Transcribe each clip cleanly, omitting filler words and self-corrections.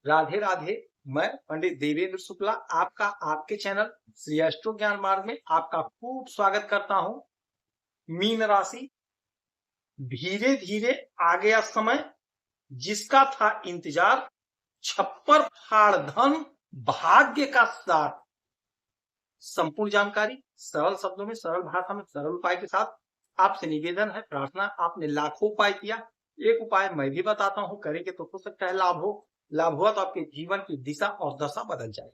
राधे राधे। मैं पंडित देवेंद्र शुक्ला आपका आपके चैनल श्री एस्ट्रो ज्ञान मार्ग में आपका खूब स्वागत करता हूं। मीन राशि, धीरे धीरे आ गया समय जिसका था इंतजार। छप्पर फाड़ धन भाग्य का साथ। संपूर्ण जानकारी सरल शब्दों में, सरल भाषा में, सरल उपाय के साथ आपसे निवेदन है, प्रार्थना। आपने लाखों उपाय किया, एक उपाय मैं भी बताता हूं, करेंगे तो हो सकता है लाभ हो। लाभ हुआ तो आपके जीवन की दिशा और दशा बदल जाए।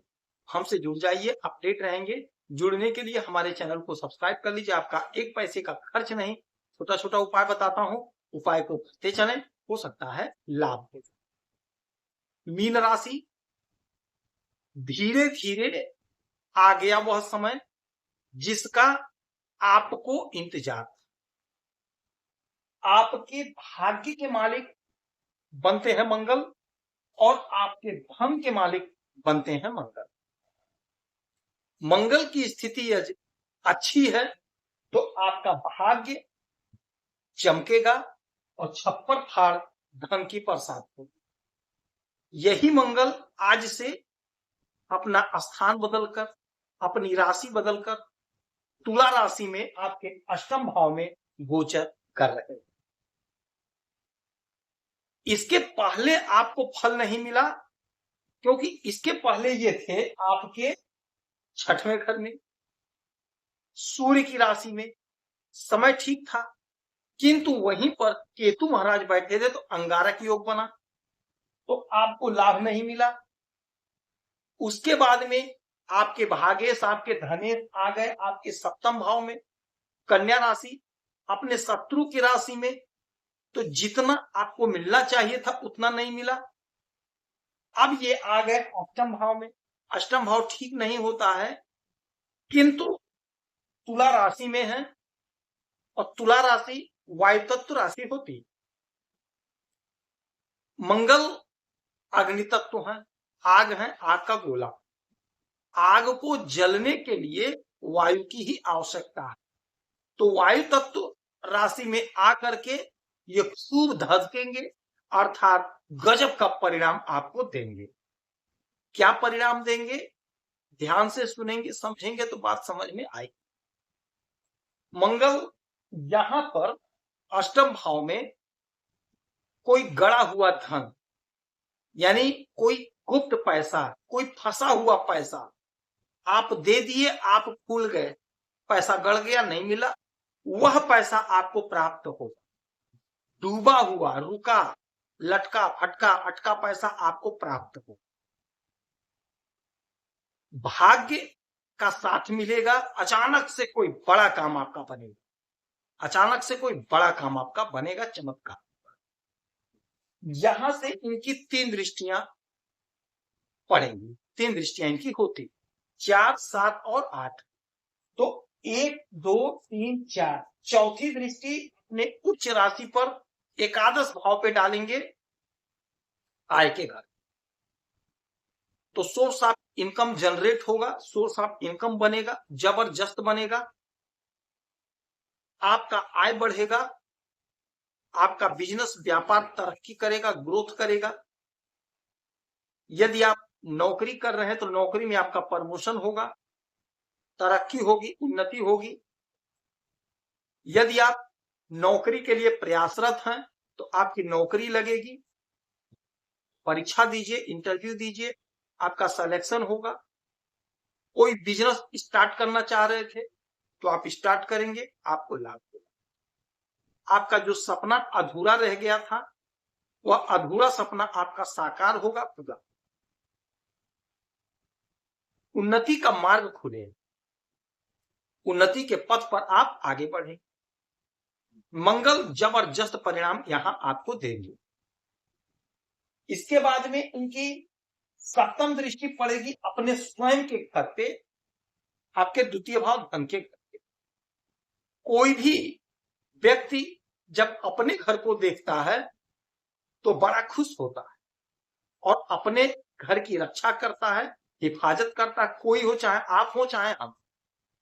हमसे जुड़ जाइए, अपडेट रहेंगे। जुड़ने के लिए हमारे चैनल को सब्सक्राइब कर लीजिए, आपका एक पैसे का खर्च नहीं। छोटा छोटा उपाय बताता हूं, उपाय को करते चलें, हो सकता है लाभ हो। मीन राशि, धीरे धीरे आ गया वह समय जिसका आपको इंतजार। आपके भाग्य के मालिक बनते हैं मंगल और आपके धन के मालिक बनते हैं मंगल। मंगल की स्थिति अच्छी है तो आपका भाग्य चमकेगा और छप्पर फाड़ धन की बरसात होगी। यही मंगल आज से अपना स्थान बदलकर, अपनी राशि बदलकर तुला राशि में आपके अष्टम भाव में गोचर कर रहे हैं। इसके पहले आपको फल नहीं मिला क्योंकि इसके पहले ये थे आपके छठवें घर में, सूर्य की राशि में। समय ठीक था, किंतु वहीं पर केतु महाराज बैठे थे तो अंगारक योग बना, तो आपको लाभ नहीं मिला। उसके बाद में आपके भागेश, आपके धनेश आ गए आपके सप्तम भाव में, कन्या राशि, अपने शत्रु की राशि में। तो जितना आपको मिलना चाहिए था उतना नहीं मिला। अब ये आ गए अष्टम भाव में। अष्टम भाव ठीक नहीं होता है, किंतु तुला राशि में है और तुला राशि वायु तत्व राशि होती। मंगल अग्नि तत्व है, आग है, आग का गोला। आग को जलने के लिए वायु की ही आवश्यकता है, तो वायु तत्व राशि में आकर के ये खूब धधकेंगे, अर्थात गजब का परिणाम आपको देंगे। क्या परिणाम देंगे, ध्यान से सुनेंगे, समझेंगे तो बात समझ में आएगी। मंगल यहां पर अष्टम भाव में कोई गड़ा हुआ धन, यानी कोई गुप्त पैसा, कोई फंसा हुआ पैसा आप दे दिए, आप भूल गए, पैसा गड़ गया, नहीं मिला, वह पैसा आपको प्राप्त होगा। डूबा हुआ, रुका, लटका, फटका, अटका पैसा आपको प्राप्त हो। भाग्य का साथ मिलेगा। अचानक से कोई बड़ा काम आपका बनेगा, अचानक से कोई बड़ा काम आपका बनेगा, चमत्कार। यहां से इनकी 3 दृष्टियां पड़ेंगी, 3 दृष्टियां इनकी होती, 4, 7 और 8। तो 1, 2, 3, 4, चौथी दृष्टि अपने उच्च राशि पर एकादश भाव पे डालेंगे, आय के घर। तो सोर्स ऑफ इनकम जनरेट होगा, सोर्स ऑफ इनकम बनेगा, जबरदस्त बनेगा। आपका आय बढ़ेगा, आपका बिजनेस व्यापार तरक्की करेगा, ग्रोथ करेगा। यदि आप नौकरी कर रहे हैं तो नौकरी में आपका प्रमोशन होगा, तरक्की होगी, उन्नति होगी। यदि आप नौकरी के लिए प्रयासरत हैं तो आपकी नौकरी लगेगी। परीक्षा दीजिए, इंटरव्यू दीजिए, आपका सिलेक्शन होगा। कोई बिजनेस स्टार्ट करना चाह रहे थे तो आप स्टार्ट करेंगे, आपको लाभ होगा। आपका जो सपना अधूरा रह गया था वह अधूरा सपना आपका साकार होगा, पूरा। उन्नति का मार्ग खुले, उन्नति के पथ पर आप आगे बढ़े। मंगल जबरदस्त परिणाम यहां आपको देंगे। इसके बाद में इनकी सप्तम दृष्टि पड़ेगी अपने स्वयं के घर पे, आपके द्वितीय भाव धन के घर पे। कोई भी व्यक्ति जब अपने घर को देखता है तो बड़ा खुश होता है और अपने घर की रक्षा करता है, हिफाजत करता है। कोई हो, चाहे आप हो, चाहे हम,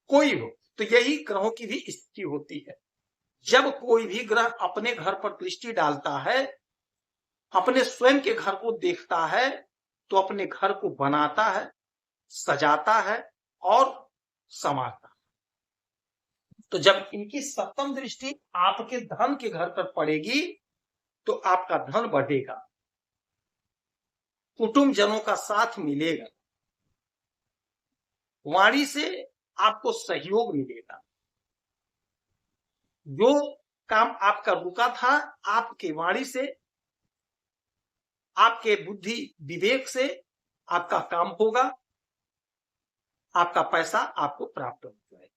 कोई हो। तो यही ग्रहों की भी स्थिति होती है। जब कोई भी ग्रह अपने घर पर दृष्टि डालता है, अपने स्वयं के घर को देखता है, तो अपने घर को बनाता है, सजाता है और संवारता है। तो जब इनकी सप्तम दृष्टि आपके धन के घर पर पड़ेगी तो आपका धन बढ़ेगा, कुटुंब जनों का साथ मिलेगा, वाणी से आपको सहयोग मिलेगा, जो काम आपका रुका था आपके वाणी से, आपके बुद्धि विवेक से आपका काम होगा, आपका पैसा आपको प्राप्त हो जाएगा।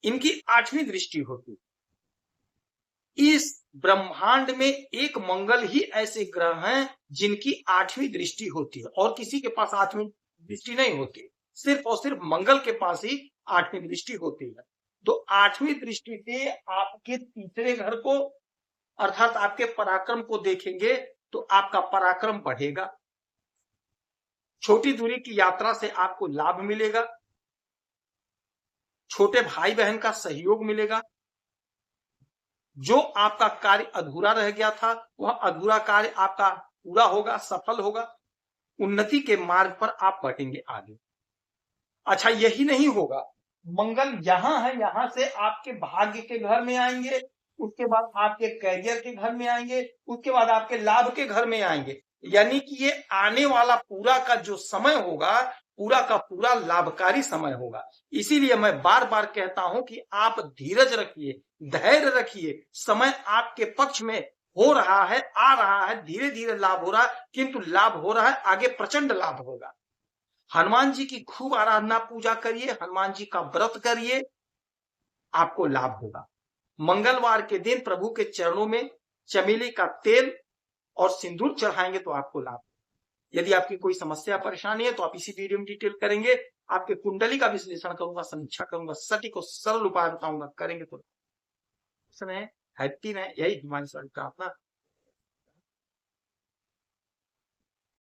इनकी 8वीं दृष्टि होती। इस ब्रह्मांड में एक मंगल ही ऐसे ग्रह हैं जिनकी 8वीं दृष्टि होती है, और किसी के पास 8वीं दृष्टि नहीं होती, सिर्फ और सिर्फ मंगल के पास ही 8वीं दृष्टि होती है। तो 8वीं दृष्टि से आपके तीसरे घर को अर्थात आपके पराक्रम को देखेंगे तो आपका पराक्रम बढ़ेगा, छोटी दूरी की यात्रा से आपको लाभ मिलेगा, छोटे भाई बहन का सहयोग मिलेगा, जो आपका कार्य अधूरा रह गया था वह अधूरा कार्य आपका पूरा होगा, सफल होगा, उन्नति के मार्ग पर आप बढ़ेंगे आगे। अच्छा, यही नहीं होगा, मंगल यहां है, यहां से आपके भाग्य के घर में आएंगे, उसके बाद आपके कैरियर के घर में आएंगे, उसके बाद आपके लाभ के घर में आएंगे। यानी कि ये आने वाला पूरा का जो समय होगा पूरा का पूरा लाभकारी समय होगा। इसीलिए मैं बार बार कहता हूं कि आप धीरज रखिए, धैर्य रखिए, समय आपके पक्ष में हो रहा है, आ रहा है, धीरे धीरे लाभ हो रहा है, किंतु लाभ हो रहा है, आगे प्रचंड लाभ होगा। हनुमान जी की खूब आराधना पूजा करिए, हनुमान जी का व्रत करिए, आपको लाभ होगा। मंगलवार के दिन प्रभु के चरणों में चमेली का तेल और सिंदूर चढ़ाएंगे तो आपको लाभ। यदि आपकी कोई समस्या परेशानी है तो आप इसी वीडियो में डिटेल करेंगे, आपके कुंडली का विश्लेषण करूंगा, समीक्षा करूंगा, सटीक और सरल उपाय बताऊंगा, करेंगे तो समय हैप्पी रहे, यही हमारी प्रार्थना।